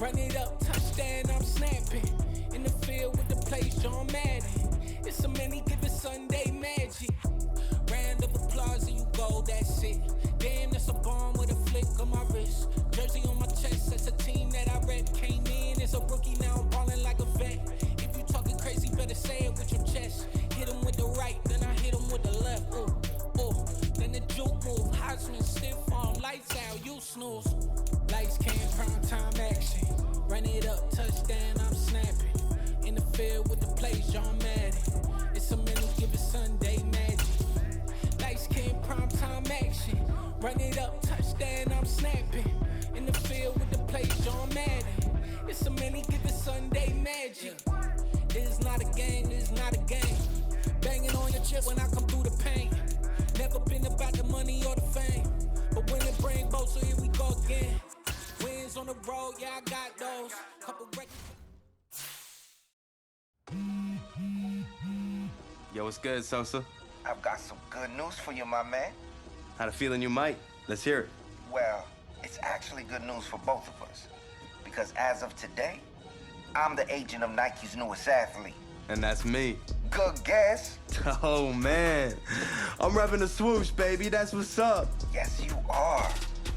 Run it up, touchdown, I'm snapping. In the field with the plays, John Madden. It's a many given Sunday magic. Round of applause and you go, that's it. Damn, that's a bomb with a flick on my wrist. Jersey on my chest, that's a team that I rep. Came in as a rookie, now I'm ballin' like a vet. If you talking crazy, better say it with your chest. Hit him with the right, then I hit him with the left. Then the juke move, Heisman, stiff arm, lights out, you snooze. Lights came, prime time action. Run it up, touchdown, I'm snapping. In the field with the plays, John Madden. It's a many given Sunday magic. Lights came, prime time action. Run it up, touchdown, I'm snapping. In the field with the plays, John Madden. It's a many given Sunday magic. It is not a game, it is not a game. Banging on your chip when I come through the paint. Never been about the money or the fame. But when it bring both, so here we go again. Wins on the road, yeah, I got those. Couple records. Yo, what's good, Sosa? I've got some good news for you, my man. Had a feeling you might. Let's hear it. Well, it's actually good news for both of us. Because as of today, I'm the agent of Nike's newest athlete. And that's me. Good guess. Oh, man. I'm repping the swoosh, baby. That's what's up. Yes, you are.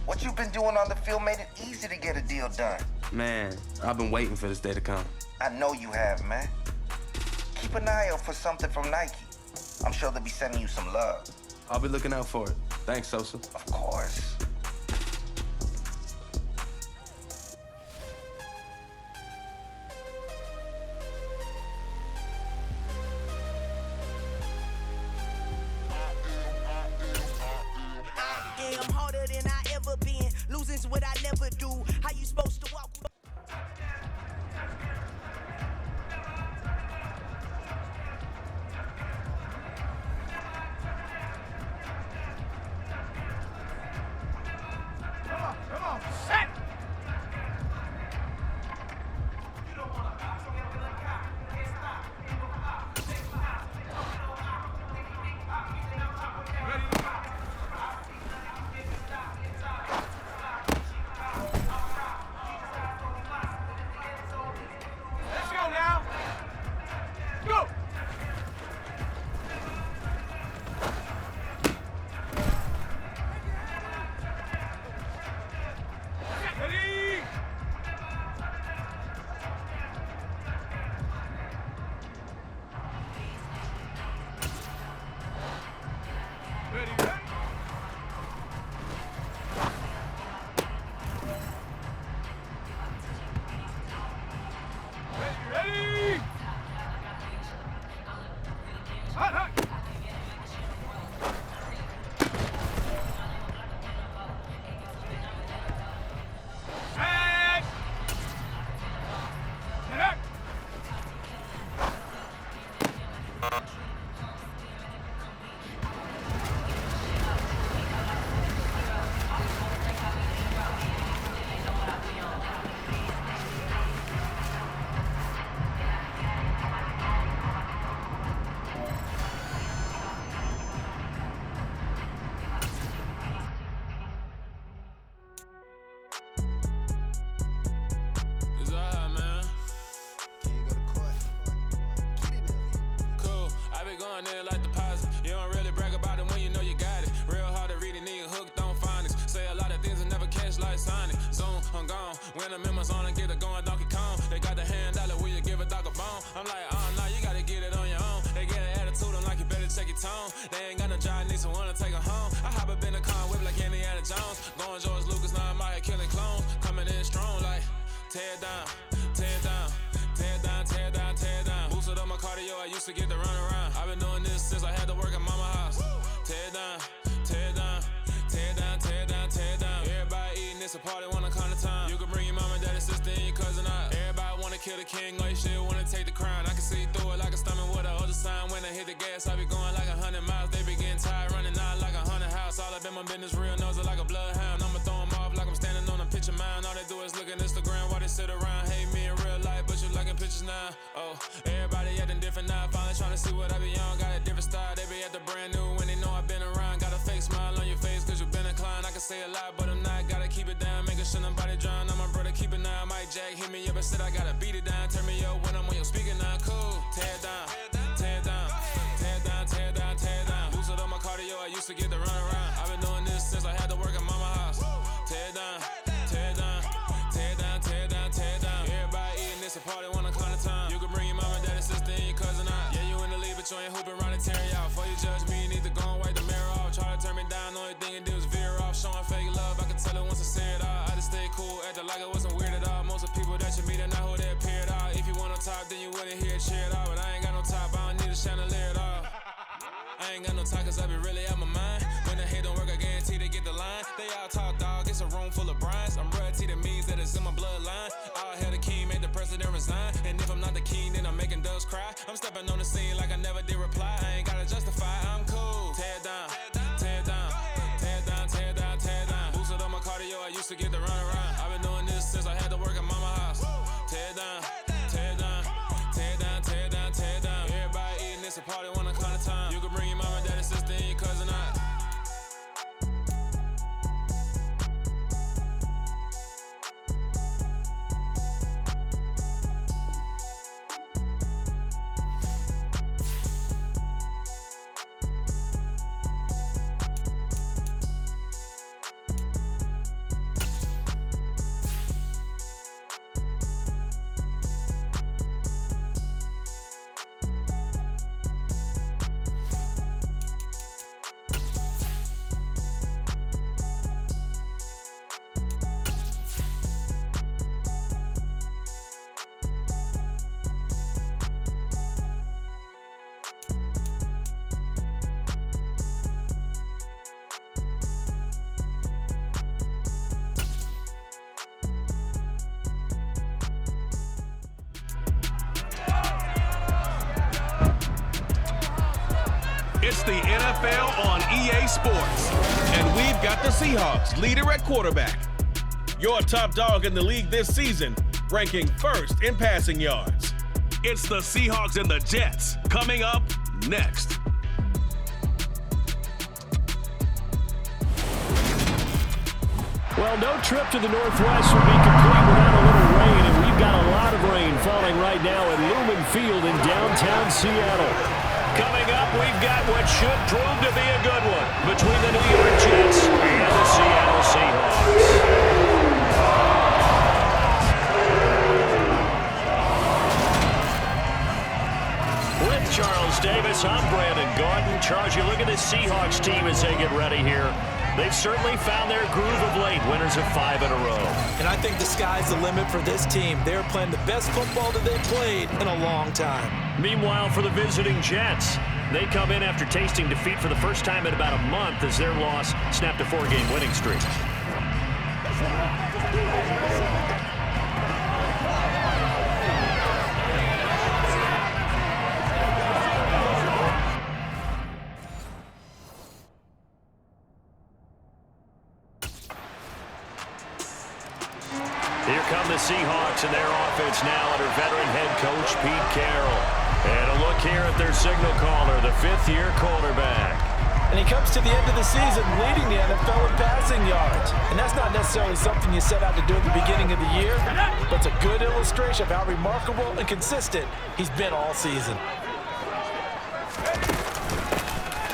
What you've been doing on the field made it easy to get a deal done. Man, I've been waiting for this day to come. I know you have, man. Keep an eye out for something from Nike. I'm sure they'll be sending you some love. I'll be looking out for it. Thanks, Sosa. Of course. I'm harder than I ever been. Losing's what I never do. How you supposed to walk? Come on, set! Let's go now! Go! Ready! Ready, ready? Ready! Hot, hot! Set! Get up! It's alright, man. Cool. I be going there like deposit. You don't really brag about it when you know you got it. Real hard to read a nigga hooked on phonics. Say a lot of things and never catch like Sonic. Zone, I'm gone. When I'm in my zone, I get it going Donkey Kong. They got the hand dollar, will you give a dog a bone? I'm like, oh no, you gotta get it on your own. They get an attitude, I'm like, you better check your tone. They ain't got no job, need someone to take her home. I hop up in the car, whip like Indiana Jones. Going George Lucas, now I'm out here killing clones. Coming in strong like, tear down, tear down, tear down, tear down, tear down. Boosted up my cardio, I used to get to run around. I've been doing this since I had to work at mama house. Tear down, tear down, tear down, tear down, tear down. Everybody eating, it's a party, one kind of time. You can bring your mama, daddy, sister, and your cousin out. Everybody wanna kill the king, or you shit wanna take the crown. I can see through it like a stomach with a other sign. When I hit the gas, I be going like 100 miles. They be getting tired, running out like 100 house. All up in my business, real nose like a bloodhound. I'ma throw 'em off like I'm standing on a picture mound. All they do is look at Instagram while they sit around. Hate me in real life, but you liking pictures now. Oh, everybody acting different now. Finally trying to see what I be on. Got a different style, they be at the brand new when they know I've been around. Got a fake smile on your face cause you been inclined. I can say a lot, but I'm not. Gotta keep it down, making sure nobody drown. I'm my brother, keep it now. Mike Jack hit me up and said I gotta beat it down. Turn me up when I'm on your speaker now. Cool. Tear it down, tear it down, tear it down, tear it down, tear it down. Lose it on my cardio, I used to get the run around. I've been doing this since I had to work at mama house. Tear it down, tear it down, tear it down, tear it down, tear it down. Everybody eating this a party one o'clock of time. You can bring your mama, daddy, sister, and your cousin out. Yeah, you in the league, but you ain't hooping around and tearing out. Before you judge me, you need to go and wipe the mirror off. Try to turn me down, only thing you do is veer off. Showing fake love, I can tell it once I say it all. I just stay cool, acting like it wasn't weird at all. Most of the people that you meet are not who they appear at all. If you want on top, then you wouldn't hear it cheer at all. But I ain't got no top, I don't need a chandelier at all. I ain't got no time, cause I be really out my mind. When the head don't work, I guarantee they get the line. They all talk dog, it's a room full of brinds. I'm royalty, that means that it's in my bloodline. All hell the king, made the president resign. And if I'm not the king, then I'm making doves cry. I'm stepping on the scene like I never did reply. I ain't gotta justify, I'm cool. Tear it down, tear it down, tear it down, tear it down, tear it down. Boost it on my cardio, I used to get the run around. I've been doing this since I had to work at mama house. Tear it down, tear it down, tear it down, tear it down, tear it down. Everybody eating this a party one o'clock of time. You can bring your mama, daddy, sister, and your cousin out. It's the NFL on EA Sports, and we've got the Seahawks leader at quarterback. Your top dog in the league this season, ranking first in passing yards. It's the Seahawks and the Jets coming up next. Well, no trip to the Northwest would be complete without a little rain, and we've got a lot of rain falling right now at Lumen Field in downtown Seattle. Coming up, we've got what should prove to be a good one between the New York Jets and the Seattle Seahawks. With Charles Davis, I'm Brandon Gordon. Charles, you look at this Seahawks team as they get ready here. They've certainly found their groove of late, winners of 5 in a row. And I think the sky's the limit for this team. They're playing the best football that they've played in a long time. Meanwhile, for the visiting Jets, they come in after tasting defeat for the first time in about a month as their loss snapped a 4-game winning streak. Here come the Seahawks and their offense now under veteran head coach Pete Carroll. And a look here at their signal caller, the 5th-year quarterback. And he comes to the end of the season leading the NFL in passing yards. And that's not necessarily something you set out to do at the beginning of the year, but it's a good illustration of how remarkable and consistent he's been all season.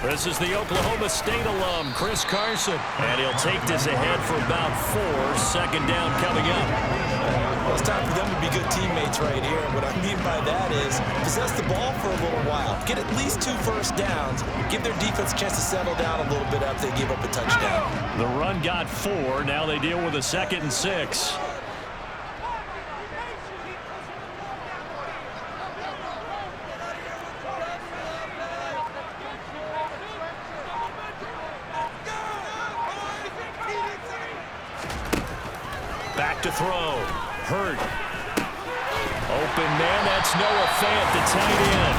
This is the Oklahoma State alum, Chris Carson. And he'll take this ahead for about 4. Second down coming up. Well, it's time for them to be good teammates right here. What I mean by that is possess the ball for a little while. Get at least 2 first downs. Give their defense a chance to settle down a little bit after they give up a touchdown. The run got 4. Now they deal with a 2nd and 6. Back to throw. Hurt. Open man. That's Noah Fant, the tight end.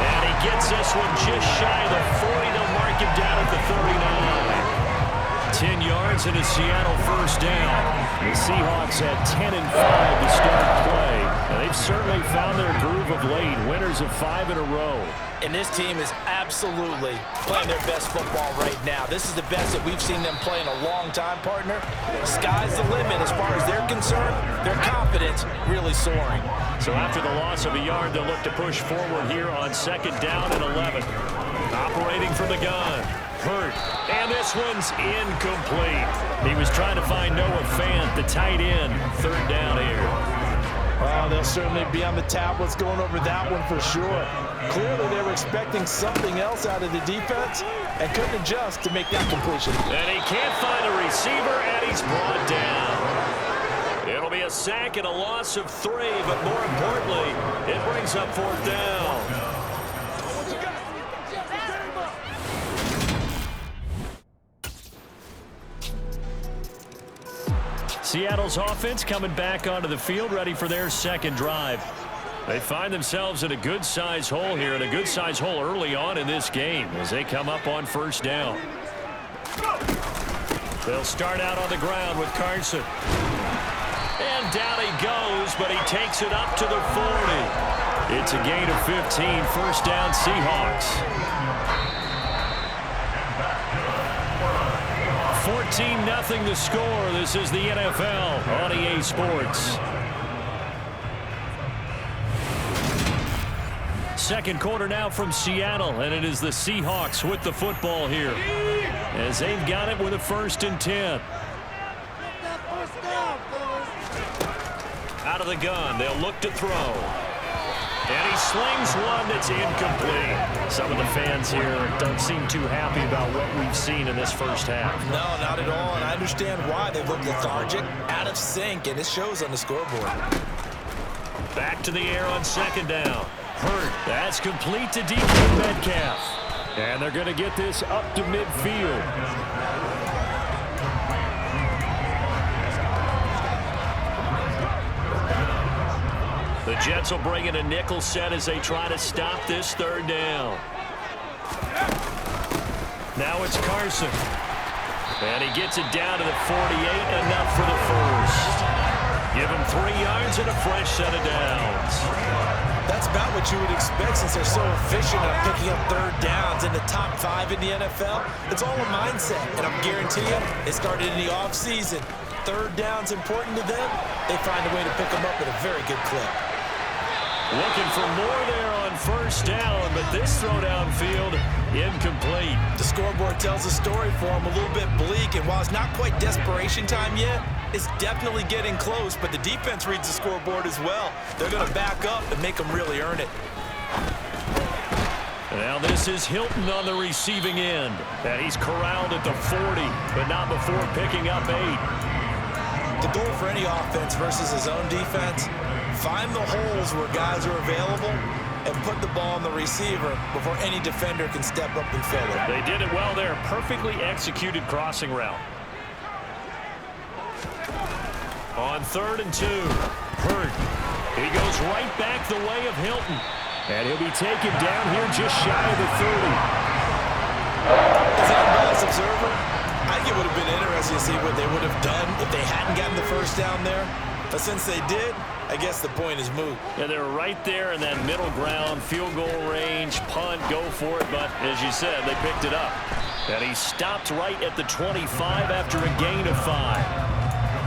And he gets this one just shy of the 40. They'll mark him down at the 39. 10 yards and a Seattle first down. The Seahawks had 10 and 5 to start play. And they've certainly found their groove of late, winners of 5 in a row. And this team is absolutely playing their best football right now. This is the best that we've seen them play in a long time, partner. Sky's the limit as far as they're concerned. Their confidence really soaring. So after the loss of a yard, they'll look to push forward here on 2nd down and 11. Operating from the gun. Hurt. And this one's incomplete. He was trying to find Noah Fant, the tight end. 3rd down here. Oh, they'll certainly be on the tablets going over that one for sure. Clearly, they were expecting something else out of the defense and couldn't adjust to make that completion. And he can't find a receiver, and he's brought down. It'll be a sack and a loss of 3, but more importantly, it brings up 4th down. Seattle's offense coming back onto the field, ready for their 2nd drive. They find themselves in a good-sized hole here, and a good-sized hole early on in this game as they come up on 1st down. They'll start out on the ground with Carson. And down he goes, but he takes it up to the 40. It's a gain of 15, 1st down Seahawks. 14-0 the score. This is the NFL on EA Sports. 2nd quarter now from Seattle, and it is the Seahawks with the football here as they've got it with a 1st and 10. Out of the gun, they'll look to throw. And he slings one that's incomplete. Some of the fans here don't seem too happy about what we've seen in this first half. No, not at all, and I understand why. They look lethargic, out of sync, and it shows on the scoreboard. Back to the air on 2nd down. Hurt. That's complete to DK Metcalf. And they're going to get this up to midfield. The Jets will bring in a nickel set as they try to stop this 3rd down. Now it's Carson. And he gets it down to the 48, enough for the first. Give him 3 yards and a fresh set of downs. That's about what you would expect since they're so efficient at picking up 3rd downs in the top 5 in the NFL. It's all a mindset, and I'm guaranteeing you, it started in the offseason. 3rd down's important to them. They find a way to pick them up at a very good clip. Looking for more there on 1st down, but this throw downfield incomplete. The scoreboard tells a story for them, a little bit bleak, and while it's not quite desperation time yet, it's definitely getting close, but the defense reads the scoreboard as well. They're going to back up and make them really earn it. Now this is Hilton on the receiving end. And he's corralled at the 40, but not before picking up 8. The goal for any offense versus his own defense, find the holes where guys are available and put the ball on the receiver before any defender can step up and fill it. They did it well there. Perfectly executed crossing route. On 3rd and 2, Hurt. He goes right back the way of Hilton. And he'll be taken down here just shy of the 30. As an unbiased observer, I think it would have been interesting to see what they would have done if they hadn't gotten the 1st down there. But since they did, I guess the point is moot. Yeah, they're right there in that middle ground, field goal range, punt, go for it. But as you said, they picked it up. And he stopped right at the 25 after a gain of 5.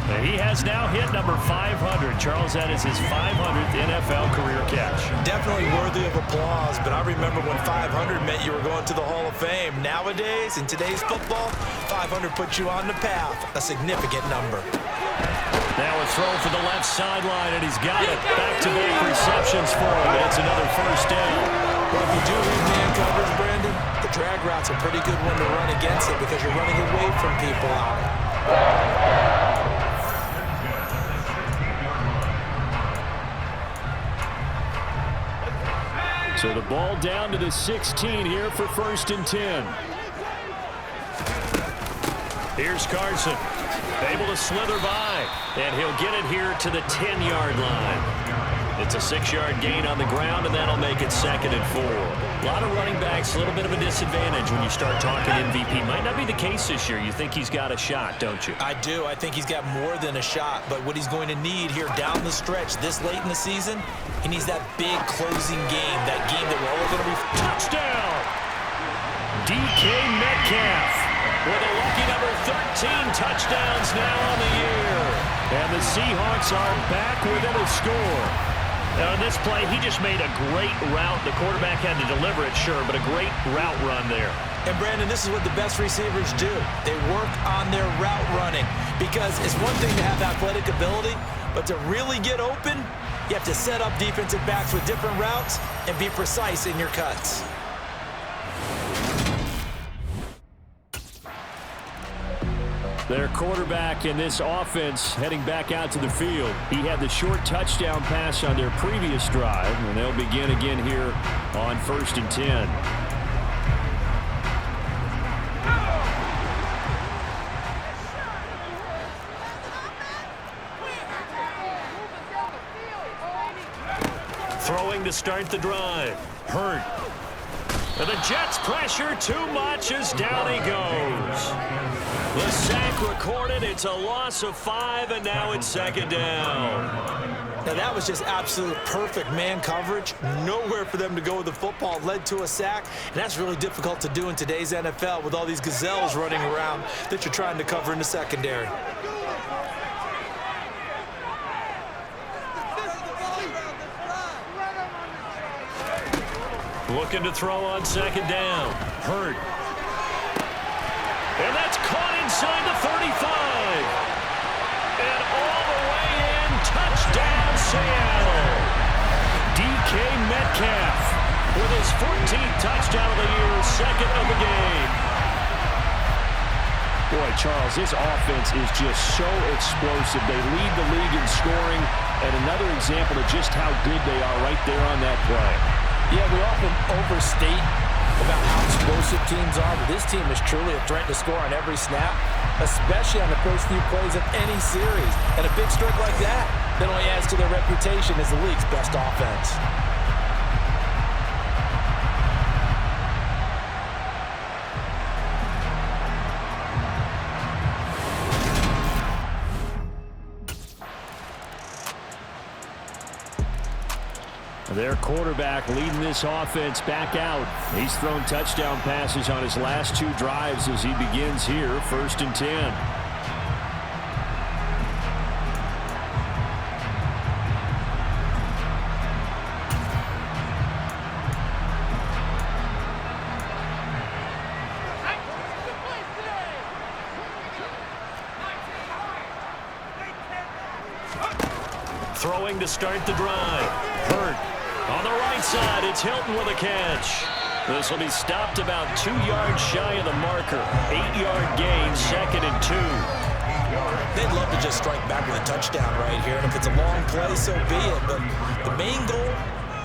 And he has now hit number 500. Charles, that is his 500th NFL career catch. Definitely worthy of applause, but I remember when 500 meant you were going to the Hall of Fame. Nowadays, in today's football, 500 puts you on the path, a significant number. Now a throw for the left sideline, and he's got it. Back-to-back receptions for him, and it's another 1st down. Well, if you do read man coverage, Brandon, the drag route's a pretty good one to run against it because you're running away from people out. So the ball down to the 16 here for 1st and 10. Here's Carson. Able to slither by, and he'll get it here to the 10-yard line. It's a 6-yard gain on the ground, and that'll make it 2nd and 4. A lot of running backs, a little bit of a disadvantage when you start talking MVP. Might not be the case this year. You think he's got a shot, don't you? I do. I think he's got more than a shot. But what he's going to need here down the stretch this late in the season, he needs that big closing game, that game that we're all going to be... Touchdown! DK Metcalf with a lucky number 13 touchdowns now on the year. And the Seahawks are back within a score. Now, on this play, he just made a great route. The quarterback had to deliver it, sure, but a great route run there. And, Brandon, this is what the best receivers do. They work on their route running because it's one thing to have athletic ability, but to really get open, you have to set up defensive backs with different routes and be precise in your cuts. Their quarterback in this offense heading back out to the field. He had the short touchdown pass on their previous drive, and they'll begin again here on 1st and 10. Throwing to start the drive. Hurt. And the Jets pressure too much as down he goes. The sack recorded. It's a loss of 5, and now it's 2nd down. Now, that was just absolute perfect man coverage. Nowhere for them to go with the football. It led to a sack, and that's really difficult to do in today's NFL with all these gazelles running around that you're trying to cover in the secondary. Looking to throw on 2nd down. Hurt. And that's caught inside the 35. And all the way in, touchdown Seattle. DK Metcalf with his 14th touchdown of the year, 2nd of the game. Boy, Charles, this offense is just so explosive. They lead the league in scoring, and another example of just how good they are right there on that play. Yeah, we often overstate about how explosive teams are, but this team is truly a threat to score on every snap, especially on the first few plays of any series. And a big streak like that only adds to their reputation as the league's best offense. Their quarterback leading this offense back out. He's thrown touchdown passes on his last 2 drives as he begins here, 1st and 10. Throwing to start the drive. Hurt. On the right side, it's Hilton with a catch. This will be stopped about 2 yards shy of the marker. 8-yard gain, 2nd and 2. They'd love to just strike back with a touchdown right here, and if it's a long play, so be it. But the main goal,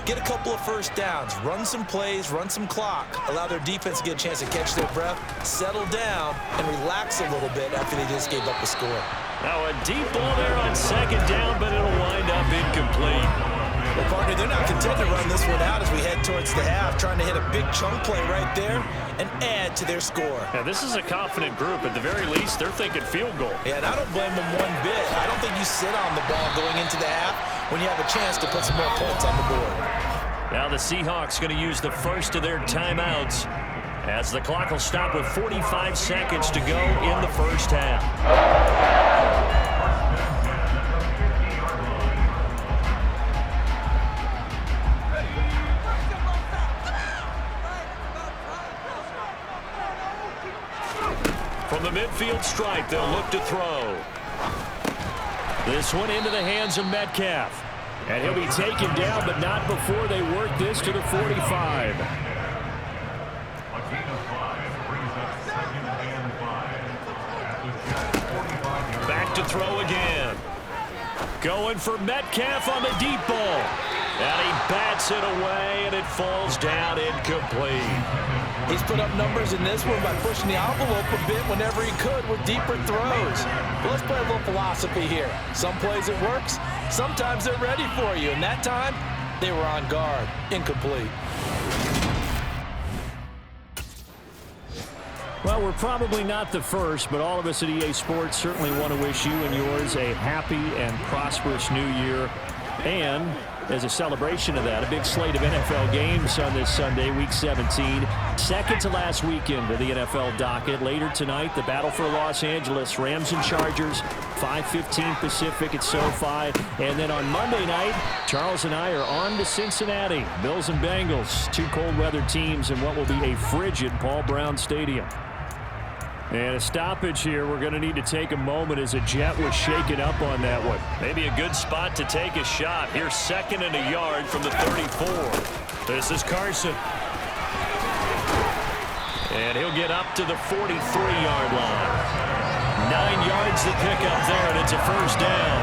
get a couple of first downs, run some plays, run some clock, allow their defense to get a chance to catch their breath, settle down, and relax a little bit after they just gave up a score. Now a deep ball there on 2nd down, but it'll wind up incomplete. Well, partner, they're not content to run this one out as we head towards the half, trying to hit a big chunk play right there and add to their score. Yeah, this is a confident group. At the very least, they're thinking field goal. Yeah, and I don't blame them one bit. I don't think you sit on the ball going into the half when you have a chance to put some more points on the board. Now the Seahawks going to use the first of their timeouts as the clock will stop with 45 seconds to go in the first half. From the midfield stripe, they'll look to throw. This one into the hands of Metcalf. And he'll be taken down, but not before they work this to the 45. Back to throw again. Going for Metcalf on the deep ball. And he bats it away, and it falls down incomplete. He's put up numbers in this one by pushing the envelope a bit whenever he could with deeper throws. But let's play a little philosophy here. Some plays it works, sometimes they're ready for you, and that time, they were on guard. Incomplete. Well, we're probably not the first, but all of us at EA Sports certainly want to wish you and yours a happy and prosperous new year. And as a celebration of that, a big slate of NFL games on this Sunday, Week 17. Second to last weekend of the NFL docket. Later tonight, the battle for Los Angeles, Rams and Chargers, 5:15 Pacific at SoFi. And then on Monday night, Charles and I are on to Cincinnati. Bills and Bengals, two cold weather teams in what will be a frigid Paul Brown Stadium. And a stoppage here. We're going to need to take a moment as a jet was shaken up on that one. Maybe a good spot to take a shot. Here's 2nd and a yard from the 34. This is Carson. And he'll get up to the 43-yard line. 9 yards to pick up there, and it's a first down.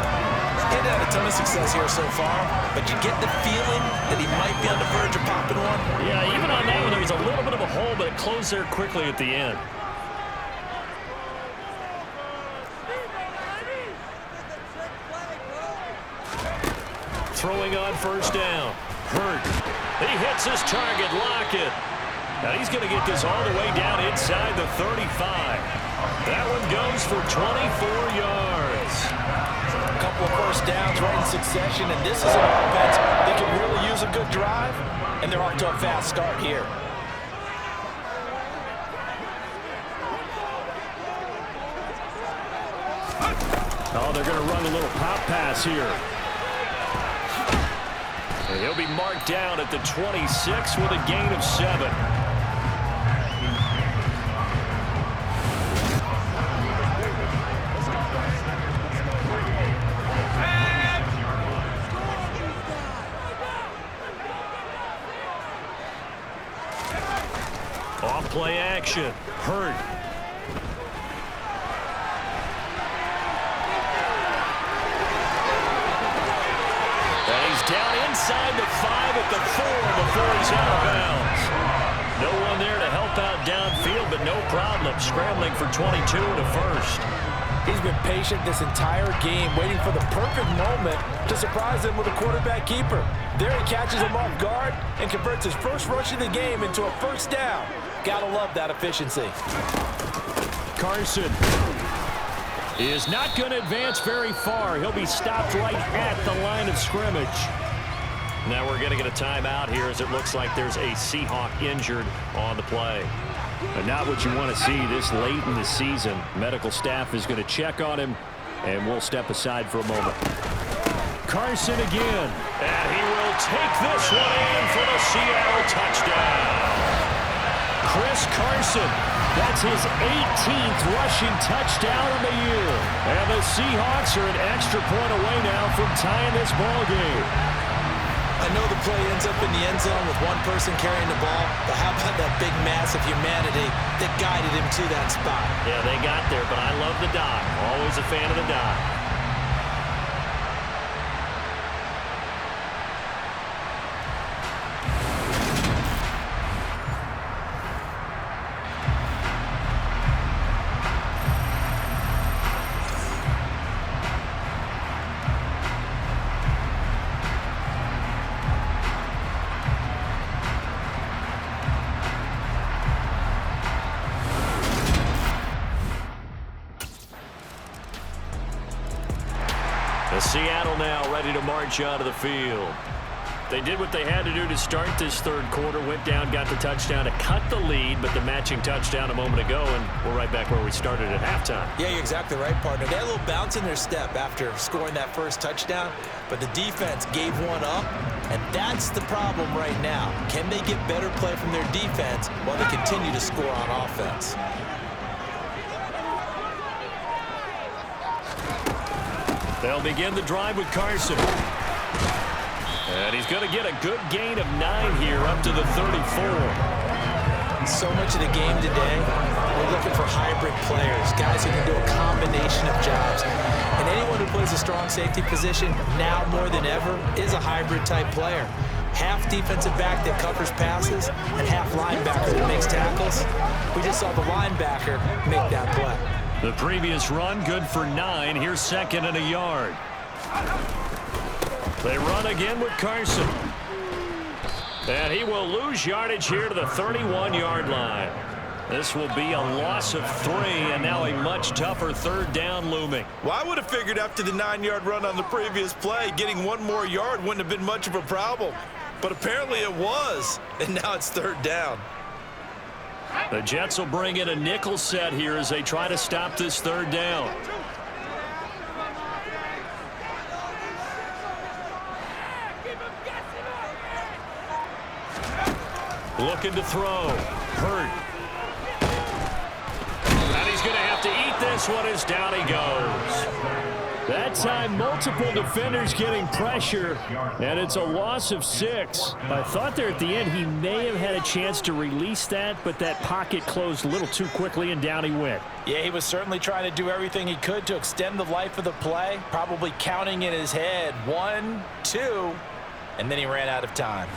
He's had a ton of success here so far, but you get the feeling that he might be on the verge of popping one. Yeah, even on that one, there was a little bit of a hole, but it closed there quickly at the end. Throwing on first down. Hurt. He hits his target. Lockett. Now he's going to get this all the way down inside the 35. That one goes for 24 yards. A couple of first downs right in succession, and this is an offense that can really use a good drive, and they're off to a fast start here. Oh, they're going to run a little pop pass here. And he'll be marked down at the 26 with a gain of 7. Off play action. Hurt. Down inside the 5 at the 4 before he's out of bounds. No one there to help out downfield, but no problem. Scrambling for 22 and a first. He's been patient this entire game, waiting for the perfect moment to surprise him with a quarterback keeper. There he catches him off guard and converts his first rush of the game into a first down. Gotta love that efficiency. Carson is not going to advance very far. He'll be stopped right at the line of scrimmage. Now we're going to get a timeout here as it looks like there's a Seahawk injured on the play. But not what you want to see this late in the season. Medical staff is going to check on him, and we'll step aside for a moment. Carson again, and he will take this one in for the Seattle touchdown. Chris Carson. That's his 18th rushing touchdown of the year. And the Seahawks are an extra point away now from tying this ball game. I know the play ends up in the end zone with one person carrying the ball, but how about that big mass of humanity that guided him to that spot? Yeah, they got there, but I love the doc. Always a fan of the doc. Seattle now ready to march out of the field. They did what they had to do to start this third quarter. Went down, got the touchdown to cut the lead, but the matching touchdown a moment ago, and we're right back where we started at halftime. Yeah, you're exactly right, partner. They had a little bounce in their step after scoring that first touchdown, but the defense gave one up, and that's the problem right now. Can they get better play from their defense while they continue to score on offense? They'll begin the drive with Carson. And he's going to get a good gain of 9 here up to the 34. So much of the game today, we're looking for hybrid players, guys who can do a combination of jobs. And anyone who plays a strong safety position, now more than ever, is a hybrid type player. half defensive back that covers passes and half linebacker that makes tackles. We just saw the linebacker make that play. The previous run, good for 9. Here's second and a yard. They run again with Carson. And he will lose yardage here to the 31-yard line. This will be a loss of 3, and now a much tougher third down looming. Well, I would have figured after the 9-yard run on the previous play, getting 1 more yard wouldn't have been much of a problem. But apparently it was, and now it's third down. The Jets will bring in a nickel set here as they try to stop this third down. Looking to throw. Hurt. And he's going to have to eat this one as down he goes. That time, multiple defenders getting pressure, and it's a loss of 6. I thought there at the end he may have had a chance to release that, but that pocket closed a little too quickly, and down he went. Yeah, he was certainly trying to do everything he could to extend the life of the play, probably counting in his head 1, 2, and then he ran out of time.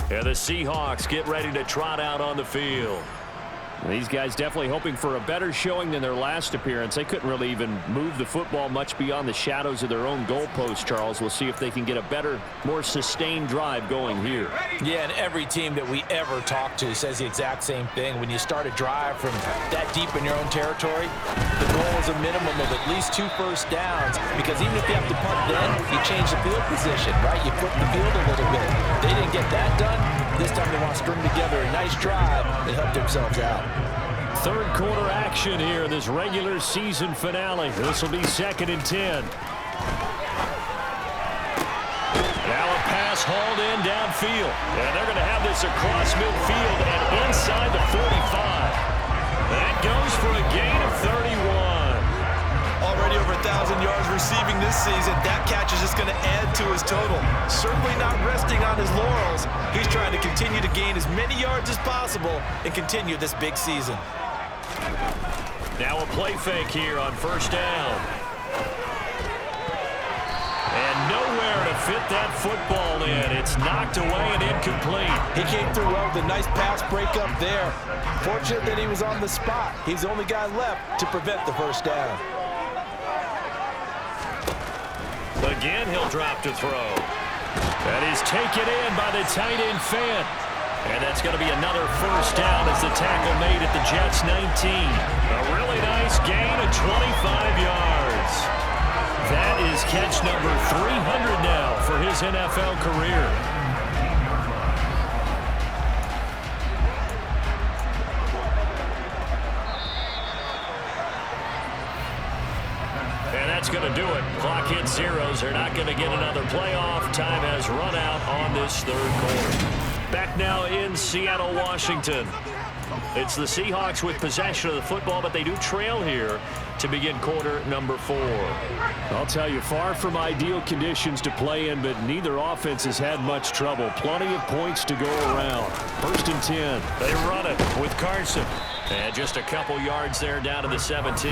And the Seahawks get ready to trot out on the field. These guys definitely hoping for a better showing than their last appearance. They couldn't really even move the football much beyond the shadows of their own goalpost, Charles. We'll see if they can get a better, more sustained drive going here. Yeah, and every team that we ever talk to says the exact same thing. When you start a drive from that deep in your own territory, the goal is a minimum of at least 2 first downs, because even if you have to punt then, you change the field position, right? You flip the field a little bit. They didn't get that done. This time they want to string together a nice drive and help themselves out. Third quarter action here, this regular season finale. This will be 2nd and 10. Now a pass hauled in downfield. And they're going to have this across midfield and inside the 45. That goes for a gain of 31. Already over 1,000 yards receiving this season. That catch is just going to add to his total. Certainly not resting on his laurels. He's trying to continue to gain as many yards as possible and continue this big season. Now a play fake here on first down. And nowhere to fit that football in. It's knocked away and incomplete. He came through well with a nice pass breakup there. Fortunate that he was on the spot. He's the only guy left to prevent the first down. Again, he'll drop to throw. That is taken in by the tight end Fant. And that's going to be another first down as the tackle made at the Jets' 19. A really nice gain of 25 yards. That is catch number 300 now for his NFL career. And that's going to do it. Clock hits zeros. They're not going to get another playoff. Time has run out on this third quarter. Back now in Seattle, Washington. It's the Seahawks with possession of the football, but they do trail here to begin quarter number 4. I'll tell you, far from ideal conditions to play in, but neither offense has had much trouble. Plenty of points to go around. 1st and 10. They run it with Carson. And just a couple yards there down to the 17.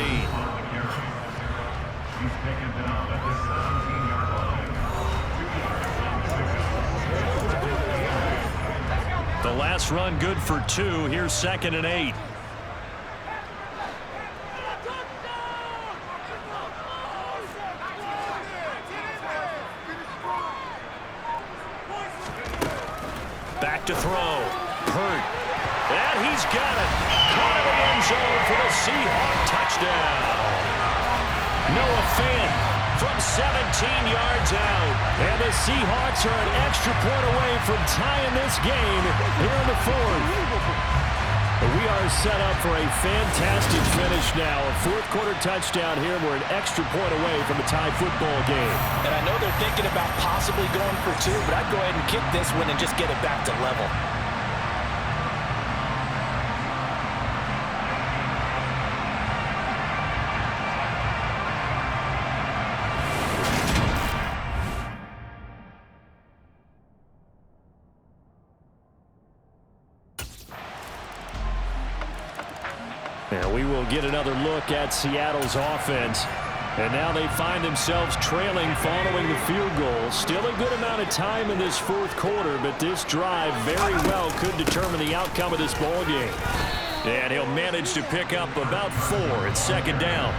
The last run good for 2. Here's 2nd and 8. Back to throw. Hurt. And he's got it. Caught in the end zone for the Seahawk touchdown. Noah Fant from 17 yards out. And the Seahawks are an extra point away from tying this game here in the 4th. We are set up for a fantastic finish now. A 4th quarter touchdown here. We're an extra point away from a tie football game. And I know they're thinking about possibly going for 2, but I'd go ahead and kick this one and just get it back to level. And we will get another look at Seattle's offense. And now they find themselves trailing following the field goal. Still a good amount of time in this fourth quarter, but this drive very well could determine the outcome of this ball game. And he'll manage to pick up about 4 at second down.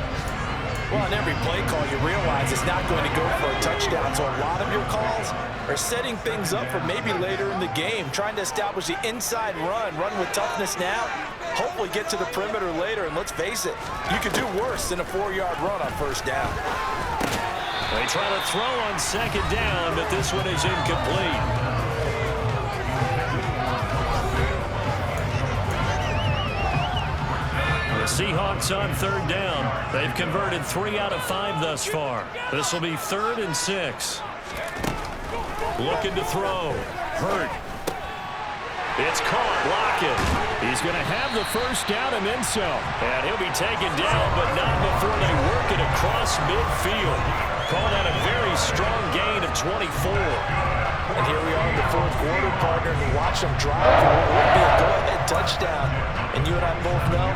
Well, on every play call, you realize it's not going to go for a touchdown, so a lot of your calls are setting things up for maybe later in the game, trying to establish the inside run with toughness now, hopefully get to the perimeter later, and let's face it, you could do worse than a 4-yard run on first down. They try to throw on second down, but this one is incomplete. Seahawks on third down. They've converted 3 out of 5 thus far. This will be 3rd and 6. Looking to throw. Hurt. It's caught. Lockett. He's going to have the first down and then some. And he'll be taken down, but not before they work it across midfield. Call that a very strong gain of 24. And here we are in the fourth quarter, partner, and watch them drive. It would be a go-ahead touchdown. And you and I both know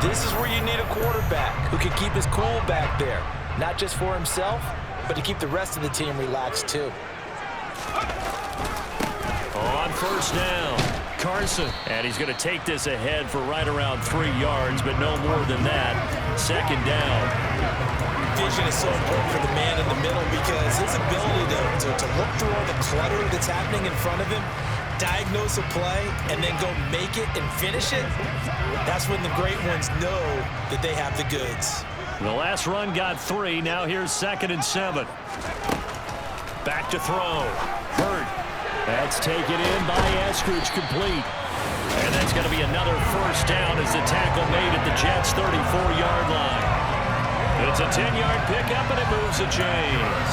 this is where you need a quarterback who can keep his cool back there. Not just for himself, but to keep the rest of the team relaxed too. On first down, Carson. And he's going to take this ahead for right around 3 yards, but no more than that. Second down. Vision is so important for the man in the middle because his ability to look through all the clutter that's happening in front of him, diagnose a play, and then go make it and finish it, that's when the great ones know that they have the goods. The last run got 3. Now here's 2nd and 7. Back to throw. Hurt. That's taken in by Eskridge, complete. And that's going to be another first down as the tackle made at the Jets' 34-yard line. It's a 10-yard pickup, and it moves the chains.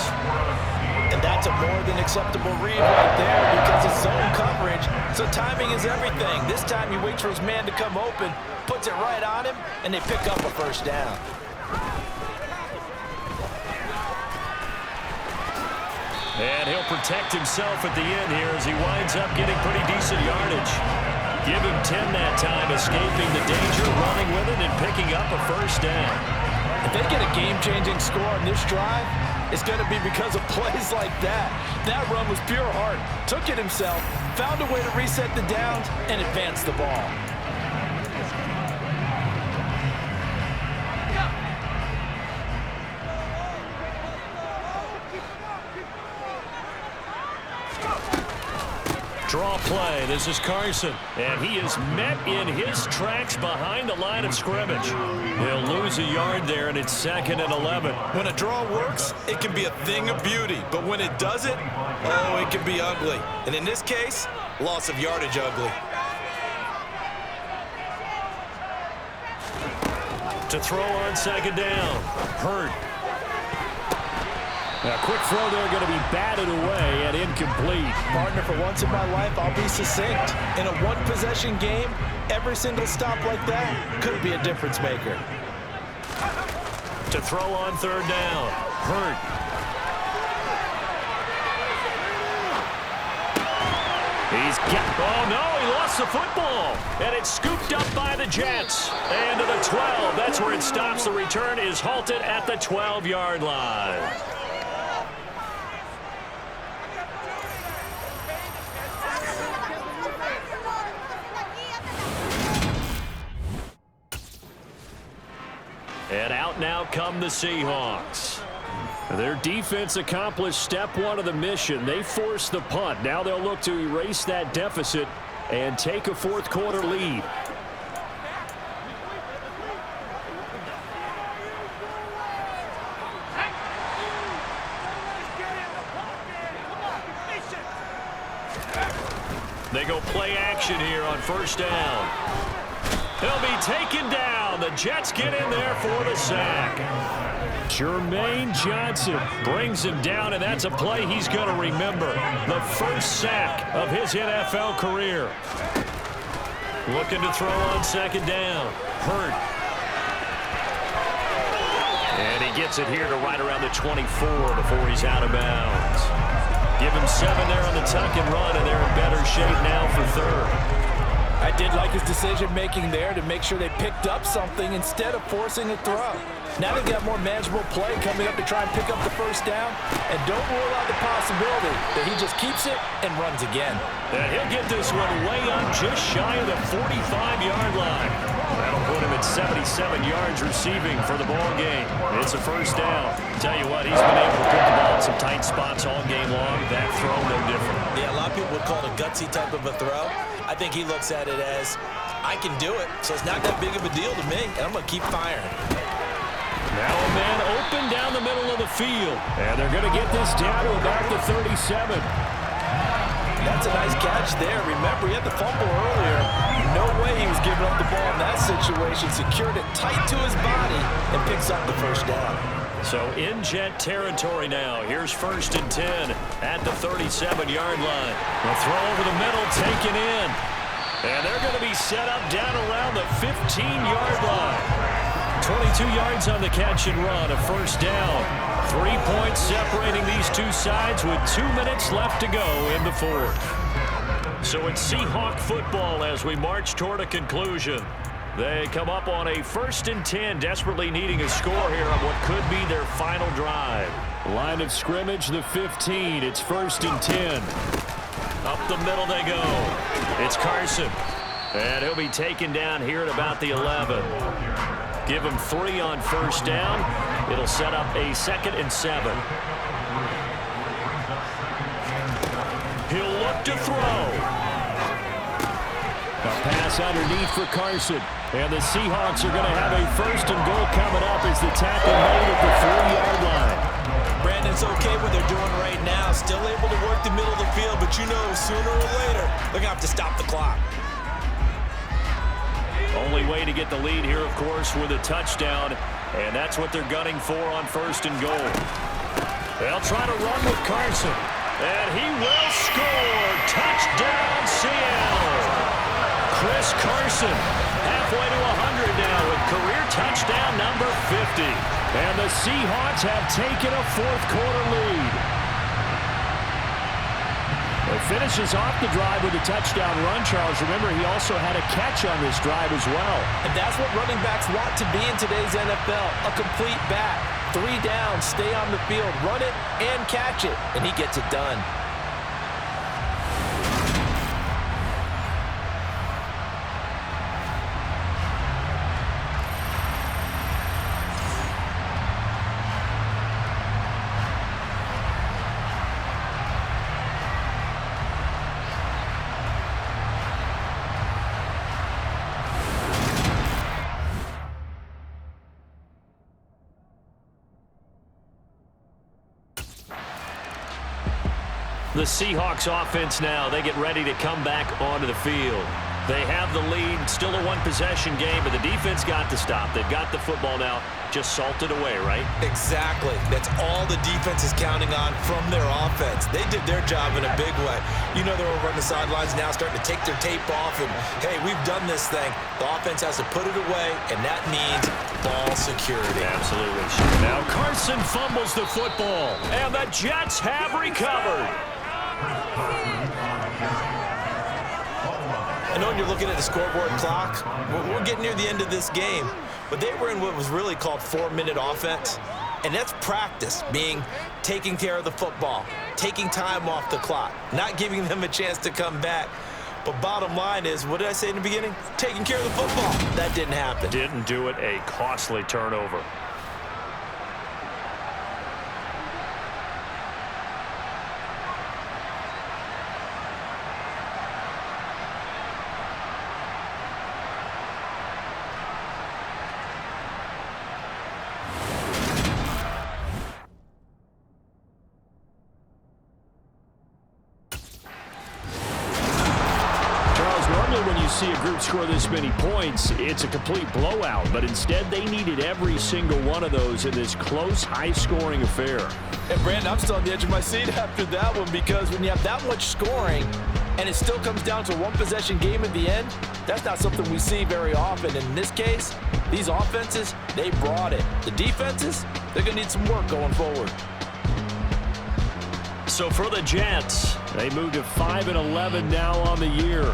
And that's a more than acceptable read right there because it's zone coverage, so timing is everything. This time he waits for his man to come open, puts it right on him, and they pick up a first down. And he'll protect himself at the end here as he winds up getting pretty decent yardage. Give him 10 that time, escaping the danger, running with it, and picking up a first down. If they get a game-changing score on this drive, it's going to be because of plays like that. That run was pure heart. Took it himself, found a way to reset the downs, and advance the ball. Draw play. This is Carson. And he is met in his tracks behind the line of scrimmage. He'll lose a yard there, and it's 2nd and 11. When a draw works, it can be a thing of beauty. But when it doesn't, oh, it can be ugly. And in this case, loss of yardage ugly. To throw on second down. Hurt. A quick throw there going to be batted away and incomplete. Partner, for once in my life, I'll be succinct. In a one-possession game, every single stop like that could be a difference maker. To throw on third down. Hurt. Oh, no, he lost the football. And it's scooped up by the Jets. And to the 12. That's where it stops. The return is halted at the 12-yard line. And out now come the Seahawks. Their defense accomplished step 1 of the mission. They forced the punt. Now they'll look to erase that deficit and take a fourth quarter lead. They go play action here on first down. He'll be taken down. The Jets get in there for the sack. Jermaine Johnson brings him down, and that's a play he's going to remember. The first sack of his NFL career. Looking to throw on second down. Hurt. And he gets it here to right around the 24 before he's out of bounds. Give him 7 there on the tuck and run, and they're in better shape now for third. I did like his decision-making there to make sure they picked up something instead of forcing a throw. Now they've got more manageable play coming up to try and pick up the first down, and don't rule out the possibility that he just keeps it and runs again. And he'll get this one way up just shy of the 45-yard line. That'll put him at 77 yards receiving for the ball game. It's a first down. Tell you what, he's been able to put the ball in some tight spots all game long. That throw, no different. Yeah, a lot of people would call it a gutsy type of a throw. I think he looks at it as, I can do it, so it's not that big of a deal to me, and I'm going to keep firing. Now a man open down the middle of the field. And they're going to get this down to about the 37. That's a nice catch there. Remember, he had the fumble earlier. No way he was giving up the ball in that situation. Secured it tight to his body and picks up the first down. So in jet territory now. Here's 1st and 10 at the 37-yard line. The throw over the middle taken in. And they're going to be set up down around the 15-yard line. 22 yards on the catch and run, a first down. 3 points separating these two sides with 2 minutes left to go in the fourth. So it's Seahawk football as we march toward a conclusion. They come up on a 1st and 10, desperately needing a score here on what could be their final drive. Line of scrimmage, the 15. It's 1st and 10. Up the middle they go. It's Carson. And he'll be taken down here at about the 11. Give him 3 on first down. It'll set up a 2nd and 7. He'll look to throw. A pass underneath for Carson. And the Seahawks are going to have a 1st and goal coming up as the tackle made at the 4-yard line. Brandon's okay what they're doing right now. Still able to work the middle of the field, but you know sooner or later they're going to have to stop the clock. Only way to get the lead here, of course, with a touchdown, and that's what they're gunning for on 1st and goal. They'll try to run with Carson, and he will score. Touchdown, Seattle. Chris Carson, halfway to 100 now with career touchdown number 50. And the Seahawks have taken a 4th-quarter lead. It finishes off the drive with a touchdown run, Charles. Remember, he also had a catch on this drive as well. And that's what running backs want to be in today's NFL, a complete back. 3 down, stay on the field, run it, and catch it, and he gets it done. The Seahawks offense now, they get ready to come back onto the field. They have the lead, still a one-possession game, but the defense got to stop. They've got the football now, just salted away, right? Exactly. That's all the defense is counting on from their offense. They did their job in a big way. You know they're over on the sidelines now starting to take their tape off and, hey, we've done this thing. The offense has to put it away, and that means ball security. Absolutely. Now Carson fumbles the football, and the Jets have recovered. I know when you're looking at the scoreboard clock, we're getting near the end of this game, but they were in what was really called 4-minute offense, and that's practice, being taking care of the football, taking time off the clock, not giving them a chance to come back. But bottom line is, what did I say in the beginning? Taking care of the football. That didn't happen. Didn't do it, a costly turnover. See a group score this many points, it's a complete blowout, but instead they needed every single one of those in this close, high-scoring affair. And Brandon, I'm still on the edge of my seat after that one, because when you have that much scoring and it still comes down to a one-possession game at the end, that's not something we see very often. And in this case, these offenses, they brought it. The defenses, they're going to need some work going forward. So for the Jets, they move to 5-11 now on the year.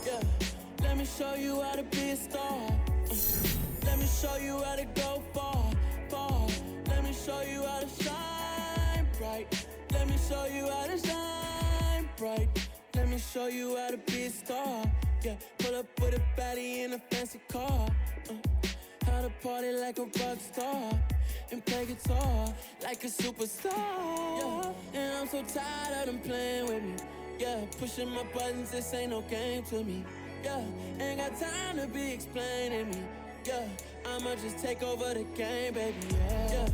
Yeah, let me show you how to be a star. Let me show you how to go far, far. Let me show you how to shine bright. Let me show you how to shine bright. Let me show you how to be a star. Yeah, pull up with a baddie in a fancy car. How to party like a rock star and play guitar like a superstar. Yeah, and I'm so tired of them playing with me. Yeah, pushing my buttons, this ain't no game to me. Yeah, ain't got time to be explaining me. Yeah, I'ma just take over the game, baby. Yeah,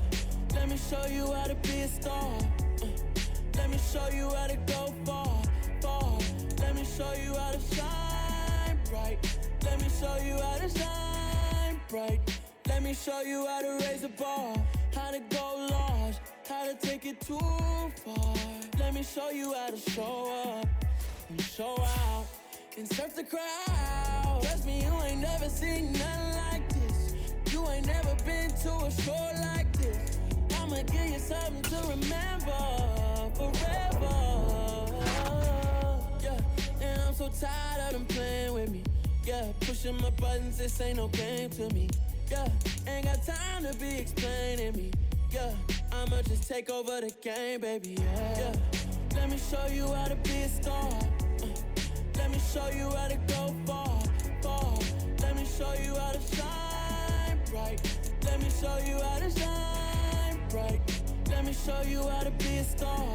let me show you how to be a star. Let me show you how to go far, far. Let me show you how to shine bright. Let me show you how to shine bright. Let me show you how to raise the bar, how to go large, how to take it too far. Let me show you how to show up and show out and surf the crowd. Trust me, you ain't never seen nothing like this. You ain't never been to a show like this. I'ma give you something to remember forever. Yeah, and I'm so tired of them playing with me. Yeah, pushing my buttons, this ain't no game to me. Yeah, ain't got time to be explaining me. Yeah, I'ma just take over the game, baby. Yeah, let me show you how to be a star. Let me show you how to go far, far. Let me show you how to shine bright. Let me show you how to shine bright. Let me show you how to be a star.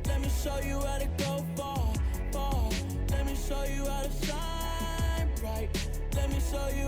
Let me show you how to go far, far. Let me show you how to shine bright. Let me show you